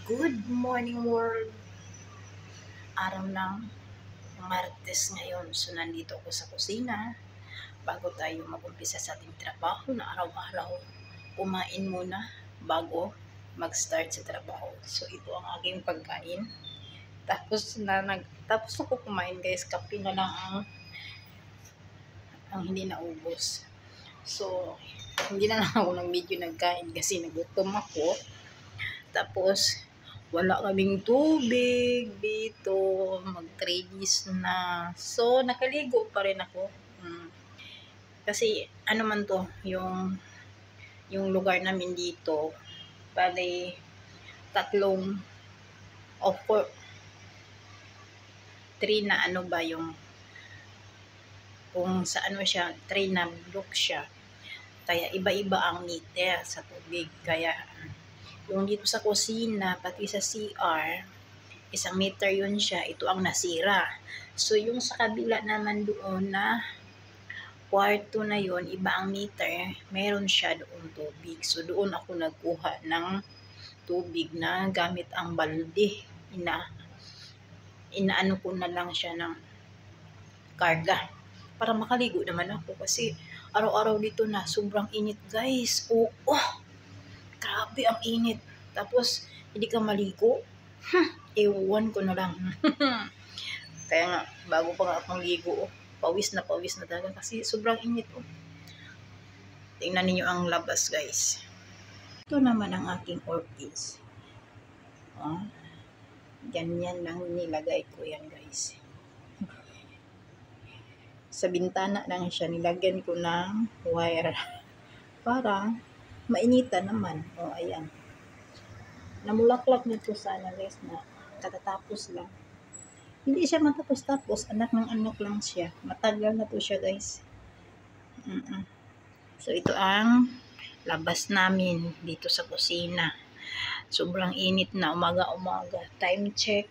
Good morning world! Araw ng Martes ngayon. So nandito ako sa kusina. Bago tayo mag-umpisa sa ating trabaho na araw-araw, kumain muna bago mag-start sa trabaho. So ito ang aking pagkain. Tapos ako kumain guys, kape na lang ang hindi naubos. So hindi na lang ako ng video nagkain kasi nagutom ako. Tapos wala kaming tubig dito, mag 3 days na. So nakaligo pa rin ako. Kasi ano man to, yung lugar namin dito, bali tatlong o 3 na ano ba yung kung sa ano siya, 3 na block siya. Kaya iba-iba ang meter sa tubig. Kaya yung dito sa kusina, pati sa CR, 1 meter yun siya, ito ang nasira. So yung sa kabila naman doon na kwarto na yun, iba ang meter, meron siya doon tubig. So doon ako nagkuha ng tubig na gamit ang balde. Inaano ko na lang siya ng karga para makaligo naman ako kasi araw-araw dito na sobrang init guys. Grabe ang init. Tapos hindi ka maligo. Ewan ko na lang. Kaya nga bago pa nga akong ligo, pawis na talaga kasi sobrang init. Tingnan niyo ang labas guys. Ito naman ang aking orchids. Ganyan lang nilagay ko yan guys. Sa bintana lang siya, nilagyan ko ng wire para mainitan naman. Ayan. Namulaklak nito sana guys na katatapos lang. Hindi siya matapos-tapos, anak ng anak lang siya. Matagal na to siya guys. So ito ang labas namin dito sa kusina. Sobrang init na umaga-umaga. Time check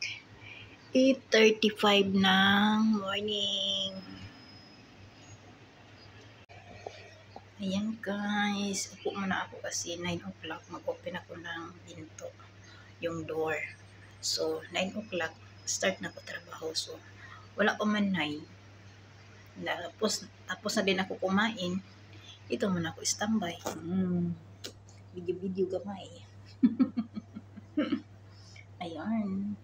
8:35 ng morning. Ayan guys, upo muna ako kasi 9 o'clock mag-open ako ng pinto, yung door. So 9 o'clock start na ako trabaho. So wala pa man 9. Tapos na din ako kumain. Ito muna ako standby. Video gamay. Ayan.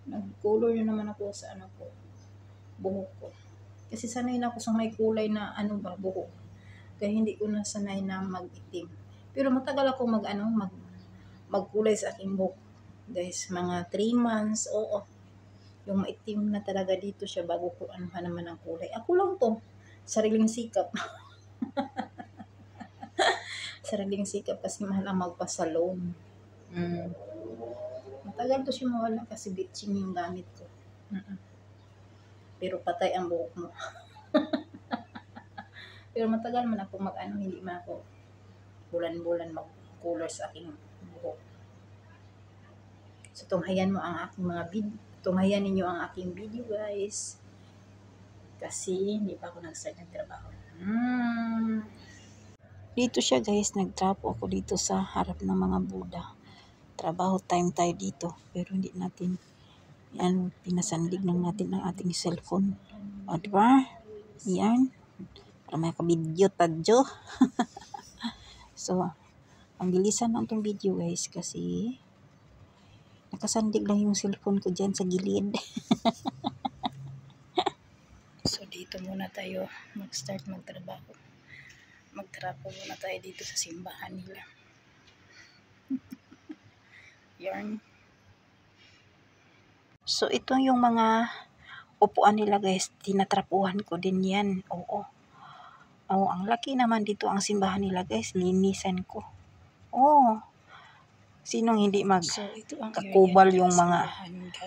Nag-color na naman ako sa buhok ko. Kasi sanay na ako sa may kulay na buhok. Kaya hindi ko na sanay na mag-itim. Pero matagal ako magkulay sa aking buhok. Guys, mga 3 months, yung maitim na talaga dito siya bago ko naman ang kulay. Ako lang to. Sariling sikap. Sariling sikap kasi mahal ang magpa-salon. Matagal to siya mawala kasi bleaching yung gamit ko. Pero patay ang buhok mo. Pero matagal man ako hindi man ako bulan-bulan mag-color sa aking buhok. So tunghayan mo ang aking tunghayan ninyo ang aking video guys. Kasi hindi pa ako nag-start ng trabaho. Dito siya guys, nagtrapo ako dito sa harap ng mga Buddha. Trabaho time tayo dito. Pero hindi natin pinasandig lang natin ang ating cellphone. Diba? Yan. Para may ka-video tadyo. So, ang bilisan lang itong video guys kasi nakasandig lang yung cellphone ko dyan sa gilid. So, dito muna tayo mag-start magtrabaho. Magtrapo muna tayo dito sa simbahan nila. Yarn. So, ito yung mga upuan nila guys. Tinatrapuhan ko din yan. Ang laki naman dito ang simbahan nila guys. Linisan ko. Sinong hindi kakubal yung mga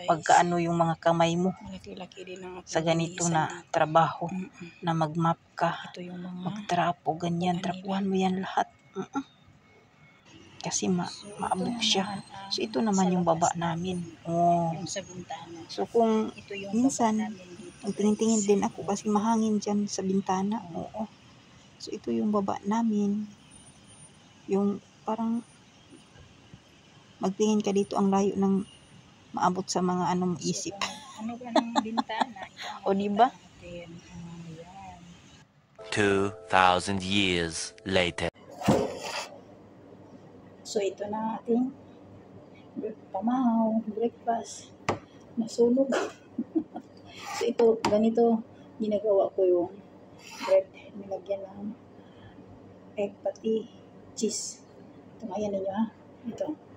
pagkaano yung mga kamay mo sa ganito na trabaho na mag-map ka, magtrapo, ganyan. Trapuhan mo yan lahat. Kasi maabok siya. So ito naman yung baba namin. So kung minsan tingin-tingin din ako kasi mahangin dyan sa bintana. So ito yung baba namin. Yung parang Magtingin ka dito, ang layo ng maabot sa mga anong isip. Ano ba ng bintana? Ito ang O, diba? natin. Ayan. 2,000 years later. So, ito na ating pamahaw, breakfast. Nasunog. So, ito, ganito, ginagawa ko yung bread. Nilagyan ng egg pati cheese. Ito, ayan ninyo ha. Ito.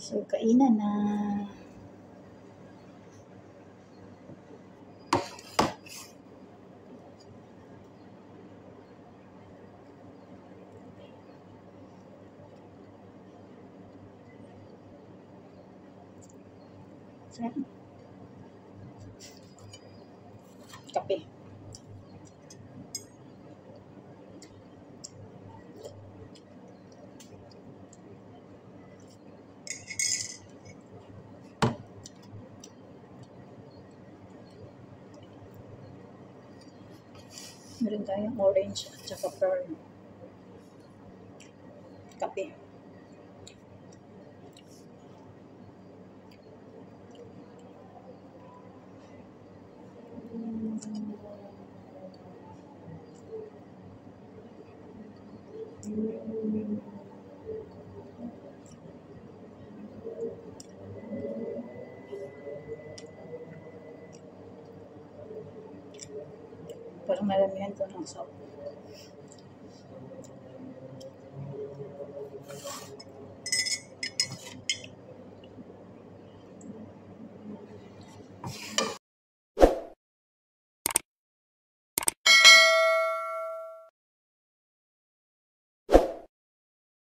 So, kainan na. Sarap. Kape. Meron tayong orange at saka pearl. Kape. Parang maramihan ko ng sauce.